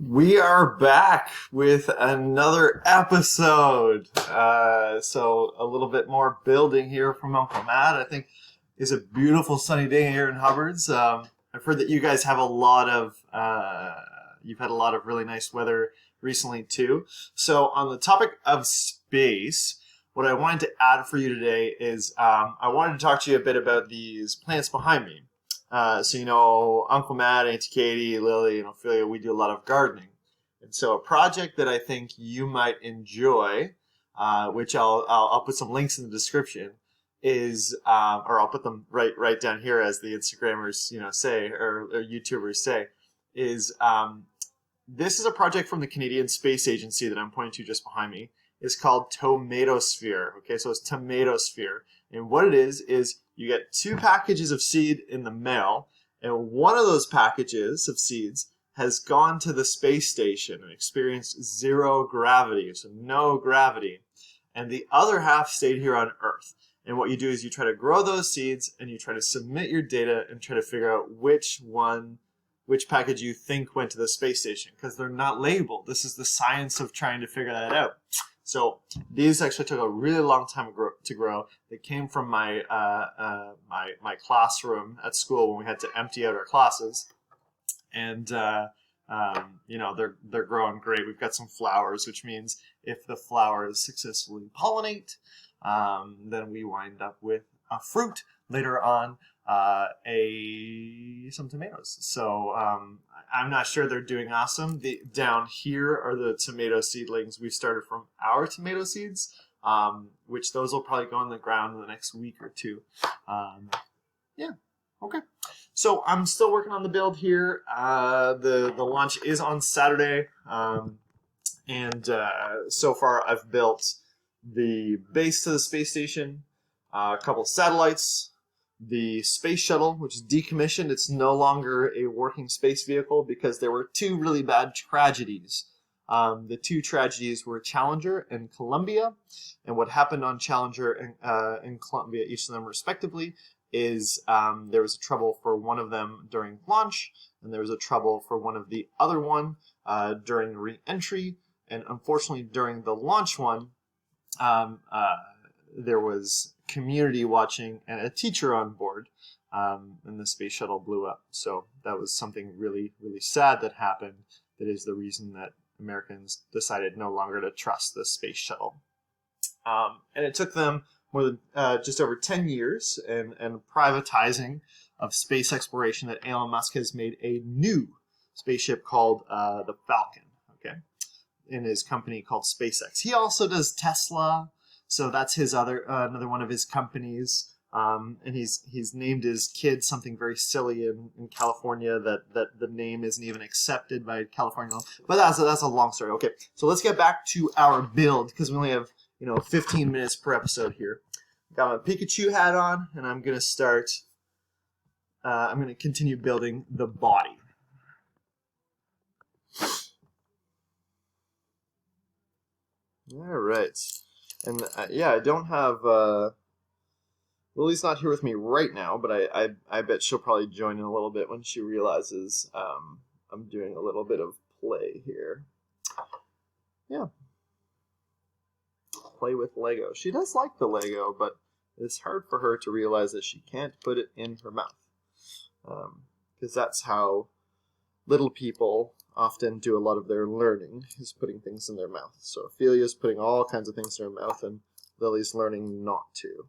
We are back with another episode. So a little bit more building here from Uncle Matt. I think it's a beautiful sunny day here in Hubbard's. I've heard that you guys have you've had a lot of really nice weather recently too. So on the topic of space, what I wanted to add for you today is I wanted to talk to you a bit about these plants behind me. Uncle Matt, Auntie Katie, Lily, and Ophelia, we do a lot of gardening. And so a project that I think you might enjoy, which I'll put some links in the description, is, or I'll put them right down here as the Instagrammers, say, or YouTubers say, is this is a project from the Canadian Space Agency that I'm pointing to just behind me. It's called Tomatosphere. Okay, so it's Tomatosphere. And what it is you get 2 packages of seed in the mail, and one of those packages of seeds has gone to the space station and experienced 0 gravity, so no gravity. And the other half stayed here on Earth. And what you do is you try to grow those seeds and you try to submit your data and try to figure out which package you think went to the space station, because they're not labeled. This is the science of trying to figure that out. So these actually took a really long time to grow. They came from my my classroom at school when we had to empty out our classes, and they're growing great. We've got some flowers, which means if the flowers successfully pollinate, then we wind up with a fruit later on, some tomatoes. So I'm not sure they're doing awesome. Down here are the tomato seedlings we started from our tomato seeds, which those will probably go in the ground in the next week or two. Yeah, okay. So I'm still working on the build here. The launch is on Saturday, and so far I've built the base to the space station, a couple satellites, the space shuttle, which is decommissioned. It's no longer a working space vehicle because there were 2 really bad tragedies. The 2 tragedies were Challenger and Columbia. And what happened on Challenger and Columbia, each of them respectively, is there was a trouble for one of them during launch, and there was a trouble for one of the other one during re-entry. And unfortunately, during the launch one, there was community watching and a teacher on board, and the space shuttle blew up. So that was something really, really sad that happened. That is the reason that Americans decided no longer to trust the space shuttle. And it took them more than just over 10 years and privatizing of space exploration that Elon Musk has made a new spaceship called the Falcon, okay, in his company called SpaceX. He also does Tesla. So that's his another one of his companies, and he's named his kid something very silly in California that the name isn't even accepted by California law. But that's a long story. Okay, so let's get back to our build because we only have 15 minutes per episode here. Got my Pikachu hat on, and I'm gonna start. I'm gonna continue building the body. All right. And I don't have Lily's not here with me right now, but I bet she'll probably join in a little bit when she realizes I'm doing a little bit of play here. Yeah, play with Lego. She does like the Lego, but it's hard for her to realize that she can't put it in her mouth, because that's how little people often do a lot of their learning, is putting things in their mouth. So Ophelia's putting all kinds of things in her mouth, and Lily's learning not to.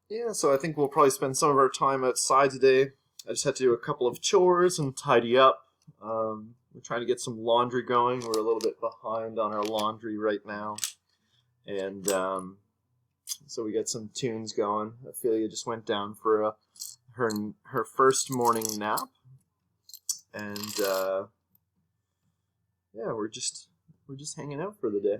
Yeah, so I think we'll probably spend some of our time outside today. I just had to do a couple of chores and tidy up. We're trying to get some laundry going. We're a little bit behind on our laundry right now. And So we got some tunes going. Ophelia just went down for her first morning nap, and yeah, we're just hanging out for the day.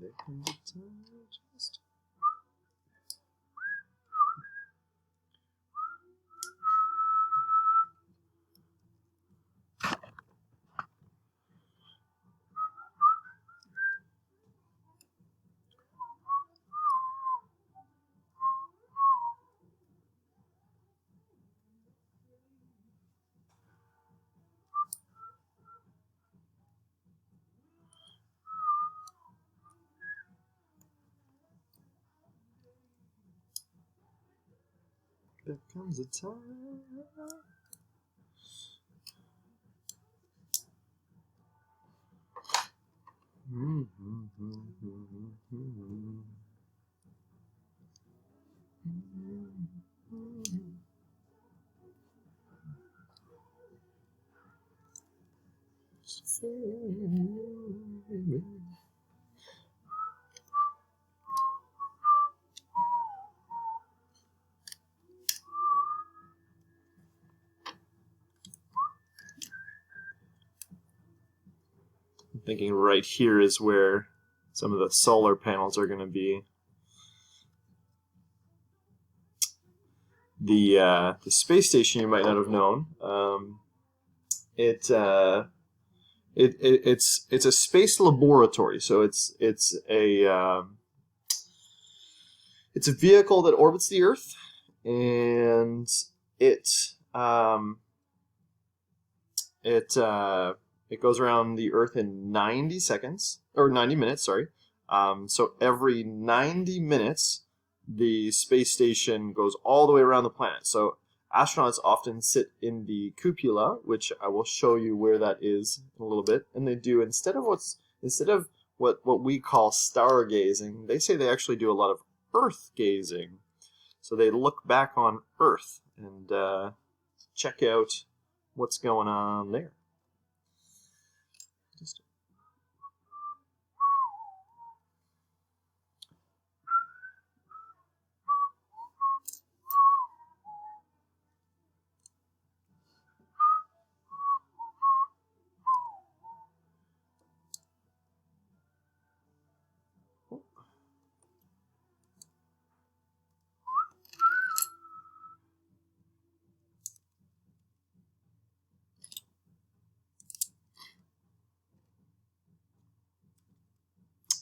There comes a time just there comes a time. I'm thinking right here is where some of the solar panels are going to be. The space station, you might not have known. It's a space laboratory, so it's a vehicle that orbits the Earth, and it goes around the Earth in 90 seconds or 90 minutes. Sorry. So every 90 minutes, the space station goes all the way around the planet. So astronauts often sit in the cupola, which I will show you where that is in a little bit. And they do, instead of what we call stargazing, they say they actually do a lot of Earth gazing. So they look back on Earth and check out what's going on there.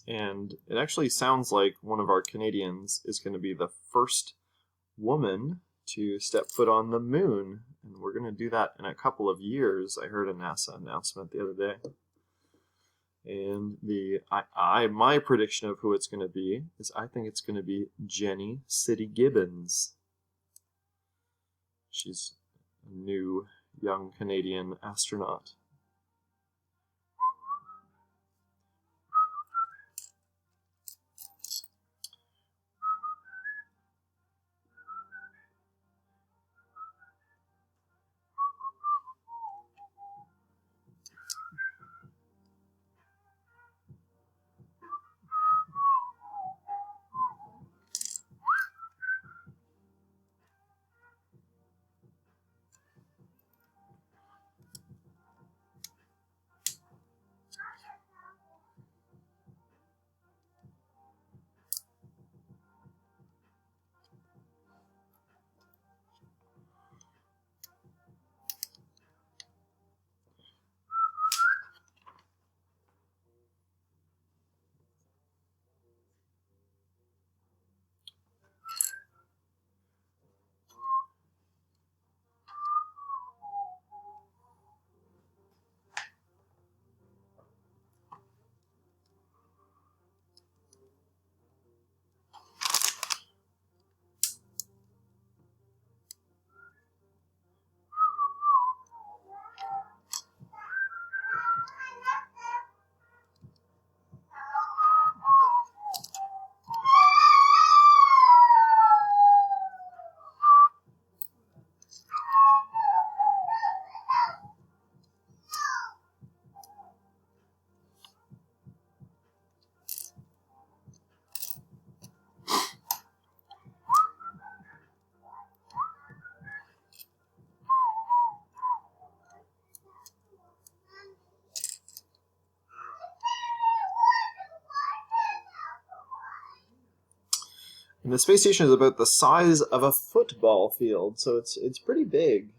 And it actually sounds like one of our Canadians is going to be the first woman to step foot on the moon. And we're going to do that in a couple of years. I heard a NASA announcement the other day. And my prediction of who it's going to be is I think it's going to be Jenny City Gibbons. She's a new young Canadian astronaut. And the space station is about the size of a football field, so it's pretty big.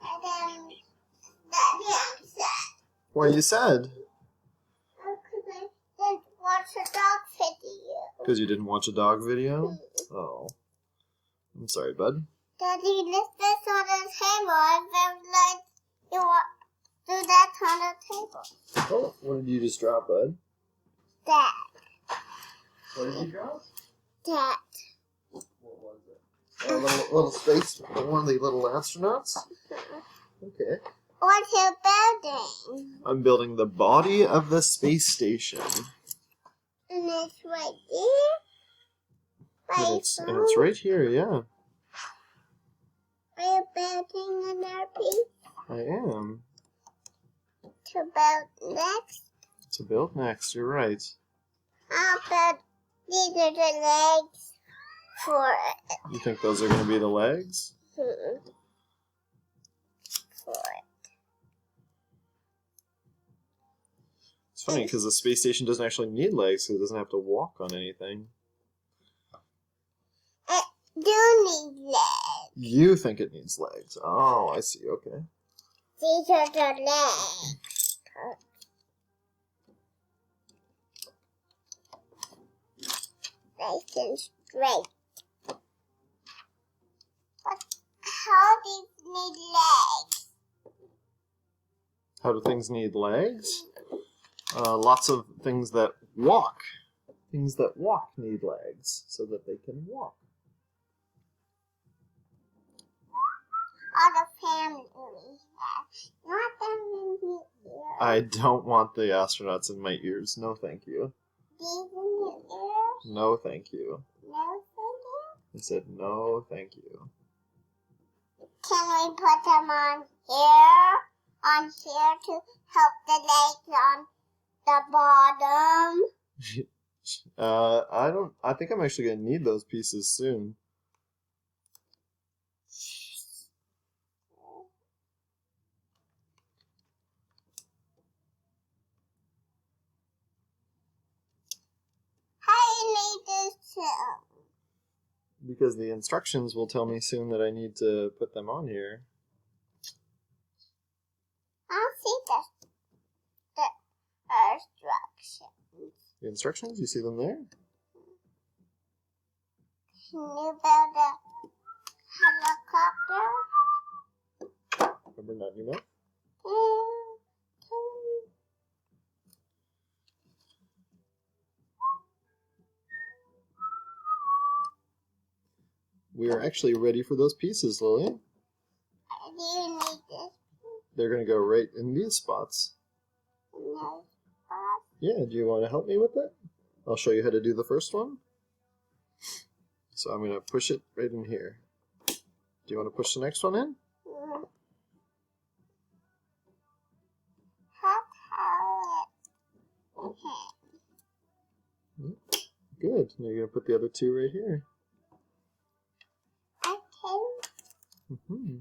And then Daddy, I'm sad. What are you sad? Because I didn't watch a dog video. Because you didn't watch a dog video? Oh. I'm sorry, bud. Daddy, left this on the table. I felt like you want to do that on the table. Oh, what did you just drop, bud? That. What did you drop? That. What was it? A little space, one of the little astronauts? Okay. What's your building? I'm building the body of the space station. And it's right there. And it's right here, yeah. Are you building another piece I am. to build next? To build next, you're right. I'll build these are the legs for it. You think those are going to be the legs? For it. It's funny because the space station doesn't actually need legs, so it doesn't have to walk on anything. It do need legs. You think it needs legs. Oh, I see, okay. These are the legs. Nice and straight. But how do these need legs? How do things need legs? Lots of things that walk. Things that walk need legs so that they can walk. All the family have. Not them in the ear. I don't want the astronauts in my ears. No, thank you. These in the ears? No, thank you. No, thank I said no, thank you. you. Can we put them on here? On here to help the legs on the bottom? I think I'm actually gonna need those pieces soon. I need this too. Because the instructions will tell me soon that I need to put them on here. I'll see the instructions. The instructions? You see them there? Can you build a helicopter? Remember, not in your mouth? We are actually ready for those pieces, Lily. Do you need this They're going to go right in these spots. in those spots? Yeah, do you want to help me with that? I'll show you how to do the first one. So I'm going to push it right in here. Do you want to push the next one in? Good. Now you're going to put the other two right here. Okay. Mm-hmm.